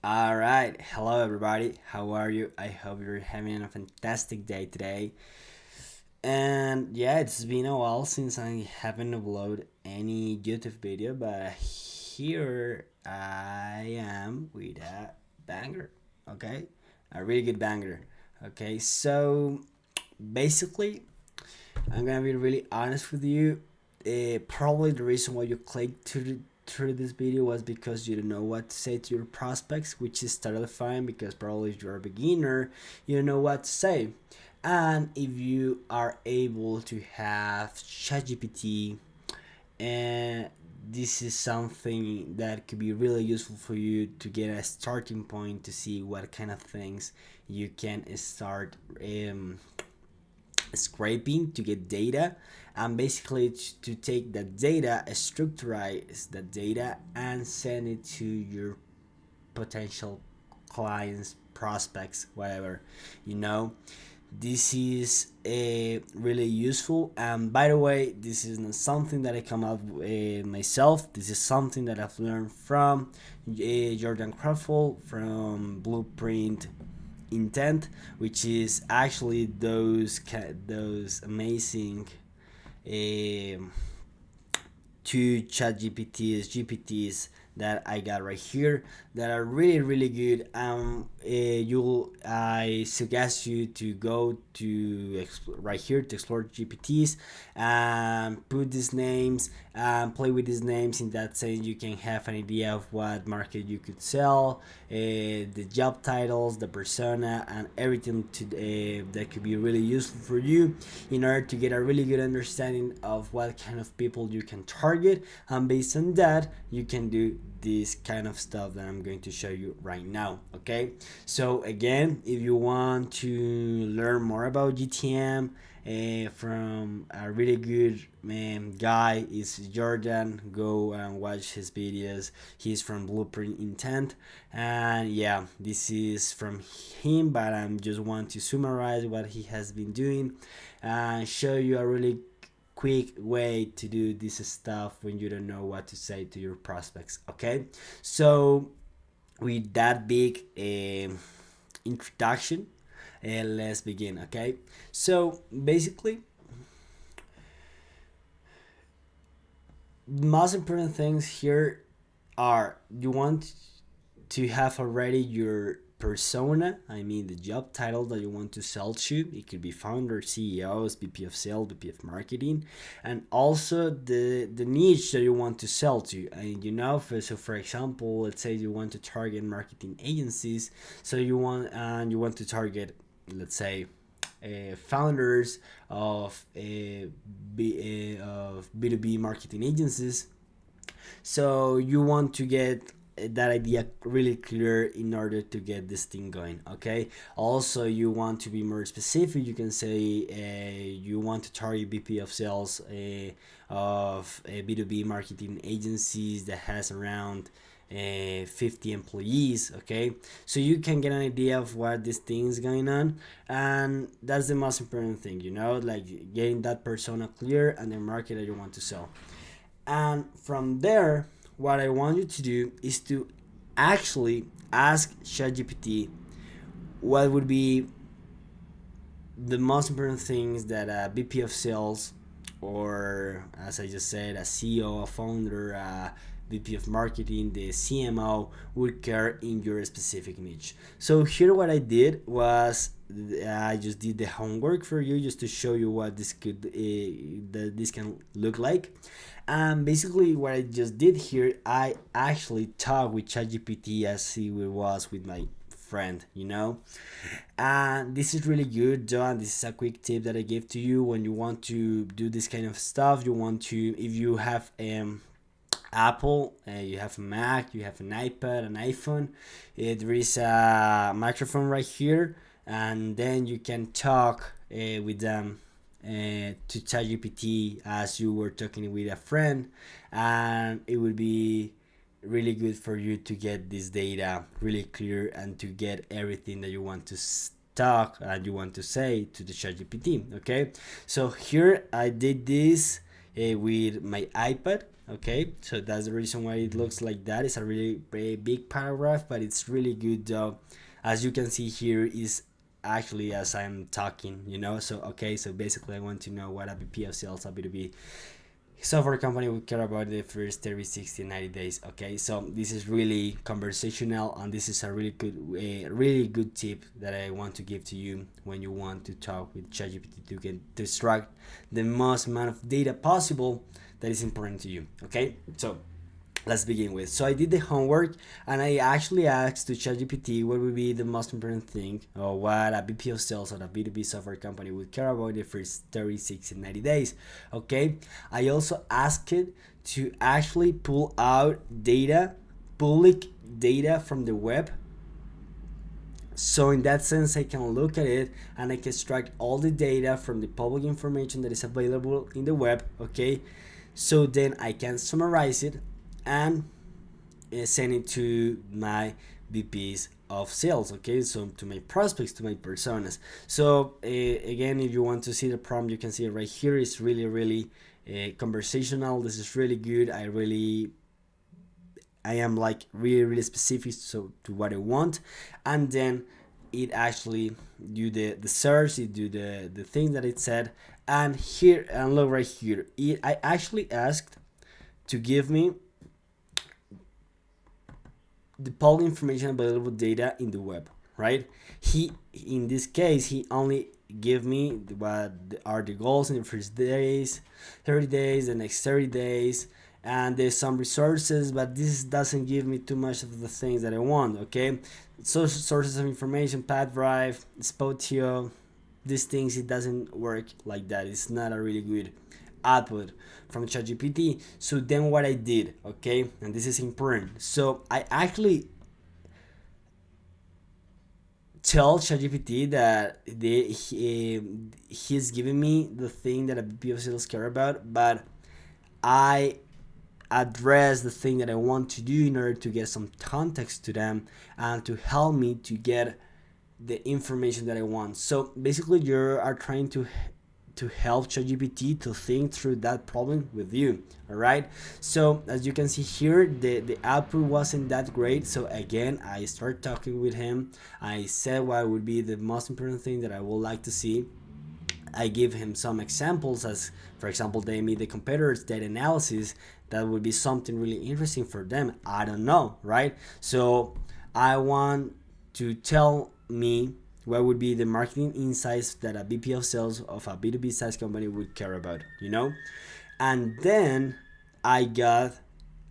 All right, hello everybody. How are you? I hope you're having a fantastic day today. And yeah, it's been a while since I haven't uploaded any YouTube video, but here I am with a banger. Okay, a really good banger. Okay, so basically, I'm gonna be really honest with you. Probably the reason why you clicked through this video was because you don't know what to say to your prospects, which is totally fine because probably if you're a beginner, you don't know what to say. And if you are able to have ChatGPT, and this is something that could be really useful for you to get a starting point to see what kind of things you can start scraping to get data, and basically to take that data, structurize that data, and send it to your potential clients, prospects, whatever. you know this is really useful. And by the way, this is not something that I come up with myself. This is something that I've learned from Jordan Crawford from Blueprint Intent, which is actually those amazing um two chat GPTs that I got right here that are really good. I suggest you to go to right here to explore GPTs and put these names and play with these names. In that sense, you can have an idea of what market you could sell, the job titles, the persona, and everything that could be really useful for you in order to get a really good understanding of what kind of people you can target. And based on that, you can do this kind of stuff that I'm going to show you right now. Okay, so again, if you want to learn more about GTM from a really good guy is Jordan, go and watch his videos. He's from Blueprint Intent, and yeah, this is from him, but I just want to summarize what he has been doing and show you a really quick way to do this stuff when you don't know what to say to your prospects. Okay, so with that big introduction, let's begin. Okay, so basically, the most important things here are you want to have already your persona. I mean, the job title that you want to sell to. It could be founder, CEOs, VP of Sales, VP of Marketing, and also the niche that you want to sell to. And for example, let's say you want to target marketing agencies. So you want to target, let's say, founders of of B2B marketing agencies. So you want to get that idea really clear in order to get this thing going. Okay, also you want to be more specific. You can say you want to target VP of Sales of B2B marketing agencies that has around 50 employees. Okay, so you can get an idea of what this thing is going on, and that's the most important thing, like getting that persona clear and the market that you want to sell. And from there, what I want you to do is to actually ask ChatGPT what would be the most important things that a VP of Sales, or as I just said, a CEO, a founder, a VP of Marketing, the CMO would care in your specific niche. So here what I did was I just did the homework for you just to show you what this can look like. And basically what I just did here, I actually talked with ChatGPT as he was with my friend. And this is really good, John. This is a quick tip that I give to you when you want to do this kind of stuff. You want to, if you have Apple, you have a Mac, you have an iPad, an iPhone, there is a microphone right here, and then you can talk with them to ChatGPT as you were talking with a friend, and it would be really good for you to get this data really clear and to get everything that you want to talk and you want to say to the ChatGPT. Okay, so here I did this with my iPad. Okay, so that's the reason why it looks like that. It's a really big paragraph, but it's really good though. As you can see here is actually as I'm talking, so okay, so basically I want to know what a VP of sales, a B2B software company would care about the first 30, 60, 90 days. Okay, so this is really conversational, and this is a really good tip that I want to give to you when you want to talk with ChatGPT to get to extract the most amount of data possible that is important to you. Okay, so let's begin with. So I did the homework, and I actually asked to ChatGPT what would be the most important thing, or what a VP of sales or a B2B software company would care about the first 30, 60, 90 days. Okay, I also asked it to actually pull out data, public data from the web. So in that sense, I can look at it and I can extract all the data from the public information that is available in the web. Okay, so then I can summarize it and send it to my VPs of sales. Okay, so to my prospects, to my personas. So again, if you want to see the prompt, you can see it right here. It's really conversational. This is really good. I am like really specific so to what I want, and then it actually do the search, it do the thing that it said, and here, and look right here, I actually asked to give me the public information available data in the web, right? He, in this case, he only give me what are the goals in the first days, 30 days, the next 30 days, and there's some resources, but this doesn't give me too much of the things that I want. Okay, social sources of information, Pad Drive, Spotio, these things, it doesn't work like that. It's not a really good output from ChatGPT. So then what I did, okay, and this is important. So I actually tell ChatGPT that he's giving me the thing that a VP of sales care about, but I address the thing that I want to do in order to get some context to them and to help me to get the information that I want. So basically, you are trying to help ChatGPT to think through that problem with you. All right. So as you can see here, the output wasn't that great. So again, I start talking with him. I said what would be the most important thing that I would like to see. I give him some examples, as for example, they made the competitors data analysis. That would be something really interesting for them. I don't know, right? So I want to tell me what would be the marketing insights that a VP of sales of a B2B SaaS company would care about. And then I got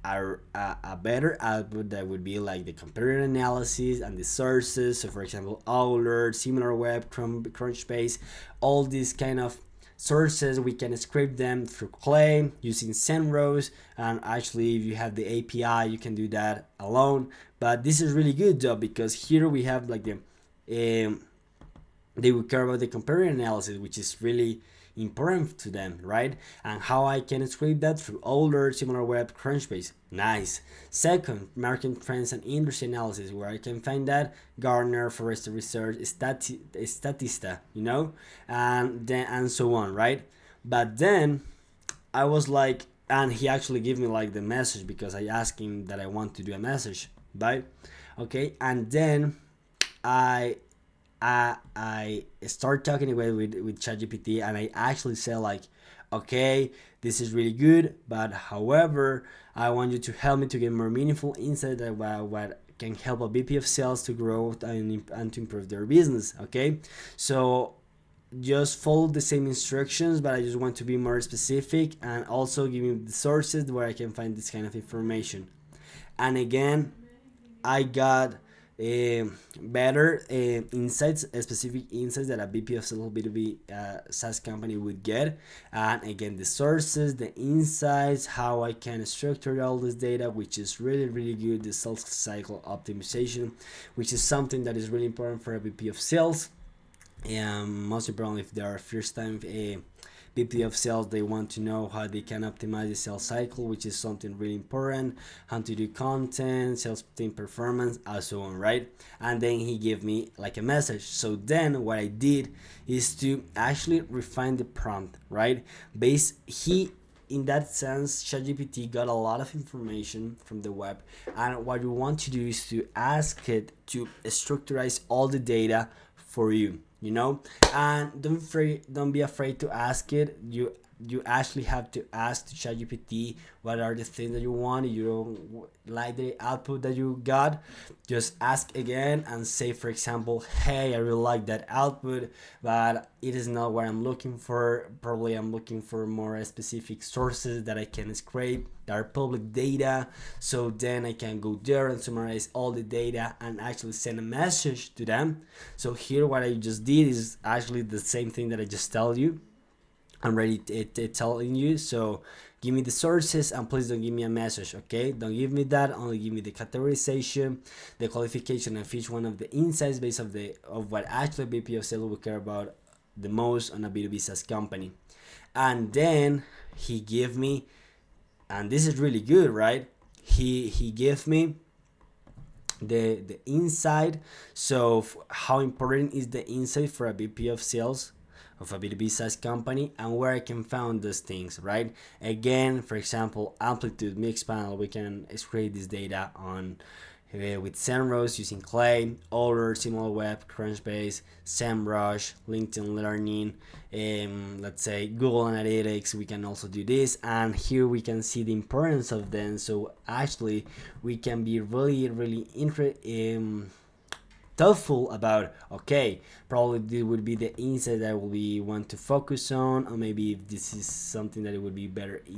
a better output that would be like the comparative analysis and the sources. So for example, Owler, SimilarWeb, Crunchbase, all these kind of sources, we can script them through Clay using SendRows, and actually if you have the API you can do that alone. But this is really good though, because here we have like they would care about the comparative analysis, which is really important to them, right? And how I can scrape that through older SimilarWeb, Crunchbase. Nice. Second, market trends and industry analysis, where I can find that Gartner, Forrester Research, Statista, and so on, right? But then I was like, and he actually gave me like the message because I asked him that I want to do a message, right? Okay, and then I start talking away with ChatGPT, and I actually say like, okay, this is really good, but however, I want you to help me to get more meaningful insight about what can help a VP of sales to grow and to improve their business. Okay, so just follow the same instructions, but I just want to be more specific and also give me the sources where I can find this kind of information. And again, I got better insights, specific insights that a VP of sales B2B SaaS company would get. And again, the sources, the insights, how I can structure all this data, which is really good. The sales cycle optimization, which is something that is really important for a VP of sales. And most importantly, if they are first time VP of sales, they want to know how they can optimize the sales cycle, which is something really important, how to do content, sales team performance, and so on, right? And then he gave me like a message. So then what I did is to actually refine the prompt, right? in that sense, ChatGPT got a lot of information from the web, and what you want to do is to ask it to structurize all the data for you, you know. And don't be afraid to ask it. You actually have to ask to ChatGPT what are the things that you want. If you don't like the output that you got, just ask again and say, for example, hey, I really like that output, but it is not what I'm looking for. Probably I'm looking for more specific sources that I can scrape that are public data, so then I can go there and summarize all the data and actually send a message to them. So here what I just did is actually the same thing that I just tell you. I'm ready to telling you. So give me the sources and please don't give me a message, okay? Don't give me that. Only give me the categorization, the qualification of each one of the insights based of what actually VP of Sales will care about the most on a B2B SaaS company. And then he gave me, and this is really good, right? He gave me the insight. So how important is the insight for a VP of Sales of a B2B SaaS company, and where I can find those things, right? Again, for example, amplitude, mix panel, we can scrape this data on with SEMrush using Clay, Older, SimilarWeb, Crunchbase, SEMrush, LinkedIn Learning, let's say Google Analytics. We can also do this, and here we can see the importance of them. So actually, we can be really thoughtful about, okay, probably this would be the insight that we want to focus on, or maybe if this is something that it would be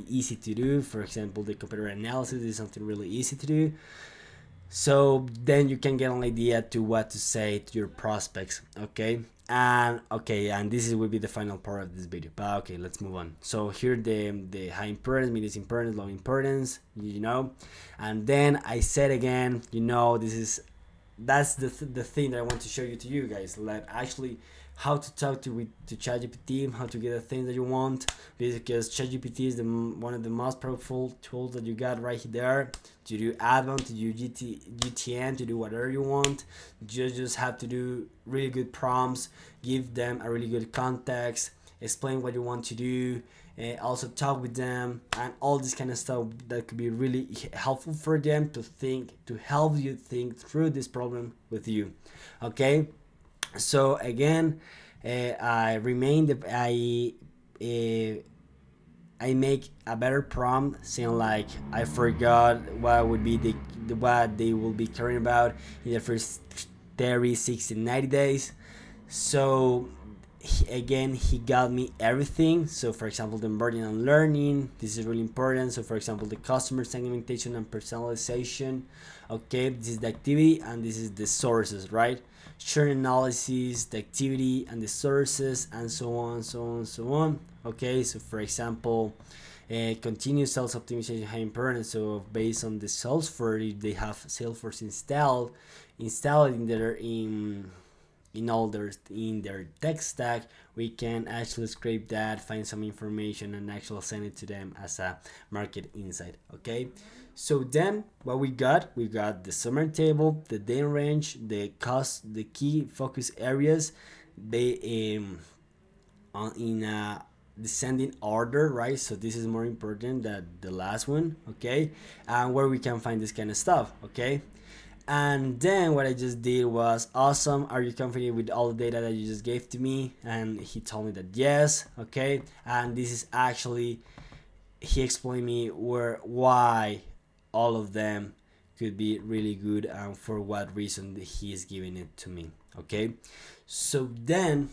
easy to do. For example, the competitor analysis is something really easy to do. So then you can get an idea to what to say to your prospects, okay? And this will be the final part of this video, but okay, let's move on. So here the high importance, medium importance, low importance, you know. And then I said again, you know, that's the thing that I want to show you to you guys, like actually how to talk to ChatGPT, how to get the things that you want, because ChatGPT is one of the most powerful tools that you got right there to do advanced, to do GTM, to do whatever you want. You just have to do really good prompts, give them a really good context, explain what you want to do, also talk with them, and all this kind of stuff that could be really helpful for them to help you think through this problem with you, okay? So again, I make a better prompt saying like, I forgot what would be what they will be caring about in the first 30, 60, 90 days. So he got me everything. So for example, the onboarding and learning, this is really important. So for example, the customer segmentation and personalization, okay, this is the activity and this is the sources, right? Churn analysis, the activity and the sources, and so on. Okay, so for example, continuous sales optimization, high importance. So based on the Salesforce, if they have Salesforce installed in their tech stack, we can actually scrape that, find some information, and actually send it to them as a market insight, okay? So then what we got the summary table, the data range, the cost, the key focus areas, they in a descending order, right? So this is more important than the last one, okay? And where we can find this kind of stuff, okay? And then what I just did was, awesome, are you confident with all the data that you just gave to me? And he told me that yes, okay? And this is actually, he explained me why all of them could be really good and for what reason he is giving it to me, okay? So then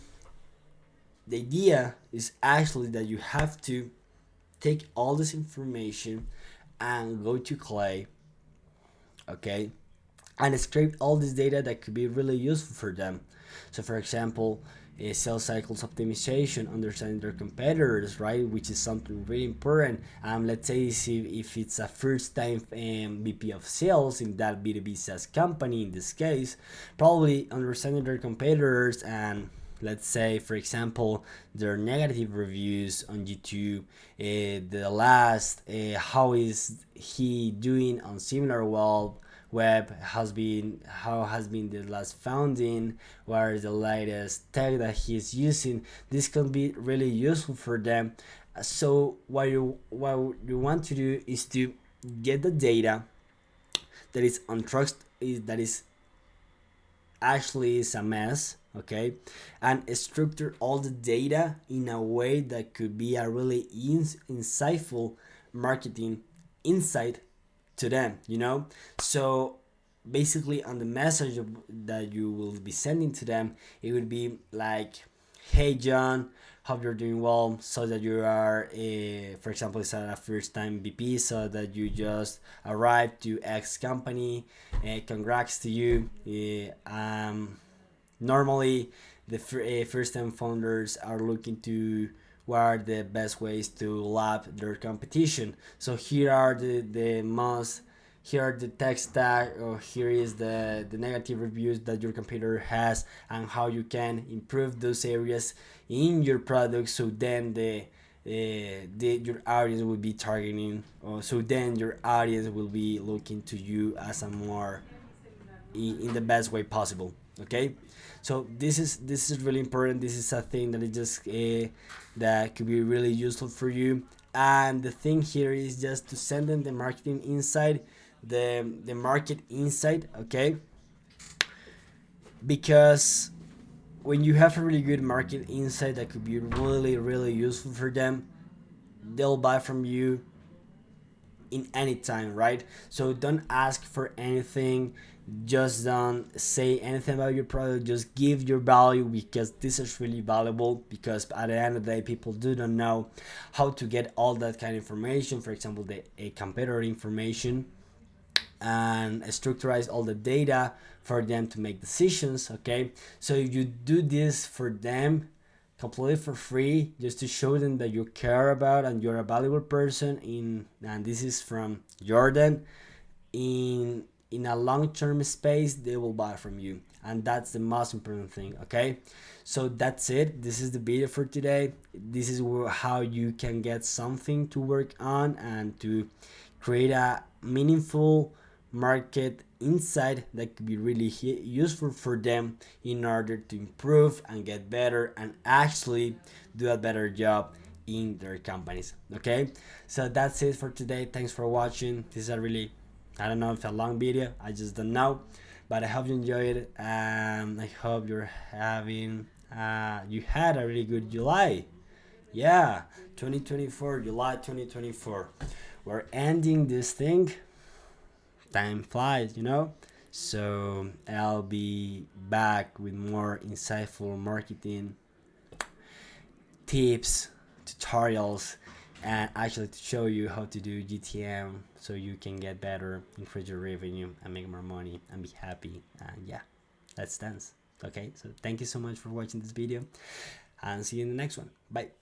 the idea is actually that you have to take all this information and go to Clay, okay, and scrape all this data that could be really useful for them. So for example, sales cycles optimization, understanding their competitors, right, which is something really important. Let's say if it's a first time VP of sales in that B2B SaaS company, in this case, probably understanding their competitors, and let's say for example their negative reviews on YouTube, the last how is he doing on SimilarWeb, how has been the last founding, what is the latest tech that he's using. This can be really useful for them, So what you want to do is to get the data that is that is actually is a mess, okay, and structure all the data in a way that could be a really insightful marketing insight to them, so basically on the message that you will be sending to them, it would be like, hey John, hope you're doing well, so that you are for example, it's a first time VP, so that you just arrived to X company, congrats to you. Normally the first time founders are looking to what are the best ways to lap their competition. So here are the most, here are the tech stack, or here is the negative reviews that your competitor has, and how you can improve those areas in your product, so then your audience will be targeting, or so then your audience will be looking to you as a more in the best way possible. Okay, so this is really important. This is a thing that is just that could be really useful for you. And the thing here is just to send them the marketing insight, the market insight, okay, because when you have a really good market insight that could be really really useful for them, they'll buy from you in any time, right? So don't ask for anything, just don't say anything about your product, just give your value, because this is really valuable, because at the end of the day people do not know how to get all that kind of information, for example the a competitor information, and structurize all the data for them to make decisions. Okay, so you do this for them completely for free, just to show them that you care about and you're a valuable person in, and this is from Jordan, in a long-term space they will buy from you, and that's the most important thing. Okay, so that's it, this is the video for today. This is how you can get something to work on and to create a meaningful market insight that could be really useful for them in order to improve and get better and actually do a better job in their companies. Okay, so that's it for today. Thanks for watching. This is a really, I don't know if a long video, I just don't know, but I hope you enjoyed it, and I hope you're having you had a really good July. Yeah, 2024, July 2024. We're ending this thing. Time flies. So I'll be back with more insightful marketing tips, tutorials, and actually to show you how to do GTM, so you can get better, increase your revenue, and make more money and be happy. And yeah, let's dance. Okay, so thank you so much for watching this video, and see you in the next one. Bye.